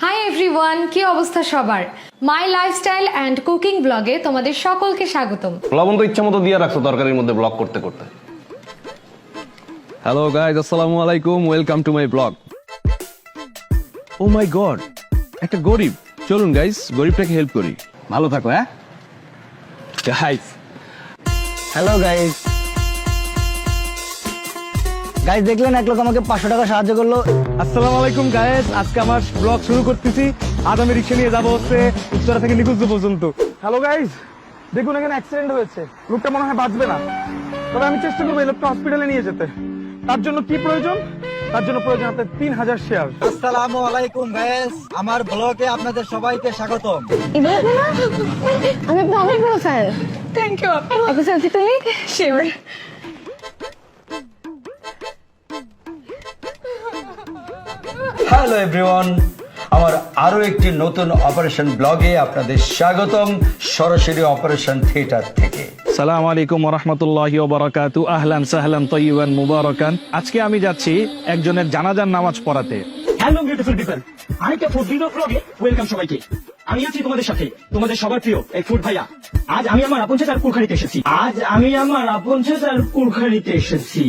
Hi everyone, কি অবস্থা সবার? মাই লাইফস্টাইল অ্যান্ড কুকিং ব্লগে তোমাদের সকলকে স্বাগতম। লবণ তো ইচ্ছা মতো দিয়ে রাখছো তরকারির মধ্যে ব্লগ করতে করতে। হ্যালো গাইজ, আসসালামু আলাইকুম, welcome to my blog. Oh my God, একটা গরিব। চলুন গাইজ, গরিবটাকে হেল্প করি। ভালো থাকো। হ্যাঁ গাইজ, হ্যালো গাইস। গাইস দেখলেন এক লোক আমাকে 500 টাকা সাহায্য করলো। আসসালামু আলাইকুম গায়েস, আজকে আমার ব্লগ শুরু করতেছি। আজ আমি রিক্সা নিয়ে যাবো হচ্ছে উত্তরা থেকে নিকুঞ্জ পর্যন্ত। হ্যালো গাইস, দেখুন এখানে অ্যাক্সিডেন্ট হয়েছে, লোকটা মনে হয় বাঁচবে না। তবে আমি চেষ্টা করবো এই লোকটা হসপিটালে নিয়ে যেতে। তার জন্য কি প্রয়োজন? তার জন্য প্রয়োজন আপনার 3000 শেয়ার। আসসালামু আলাইকুম গাইস, আমার ব্লগে আপনাদের সবাইকে স্বাগতম। আমি আপনার অনেক বড় ফ্যান। Thank you. একটা সেলফি তুলি। শিওর। হ্যালো এভরিওয়ান, আমার আরো একটি নতুন অপারেশন ব্লগে আপনাদের স্বাগতম, সরাসরি অপারেশন থিয়েটার থেকে। সালাম আলাইকুম ওয়া রাহমাতুল্লাহি ওয়া বারাকাতু। আহলান সাহলান তাইয়িবান মুবারাকান। আজকে আমি যাচ্ছি একজনের জানাজার নামাজ পড়াতে। হ্যালো বিউটিফুল পিপল, আরেকটা ফুড ভিডিও ব্লগে ওয়েলকাম সবাইকে। আমি আছি তোমাদের সাথে, তোমাদের সবার প্রিয় এই ফুড ভাইয়া। আজ আমি আমার আপন ছেলের কুলখাড়িতে এসেছি।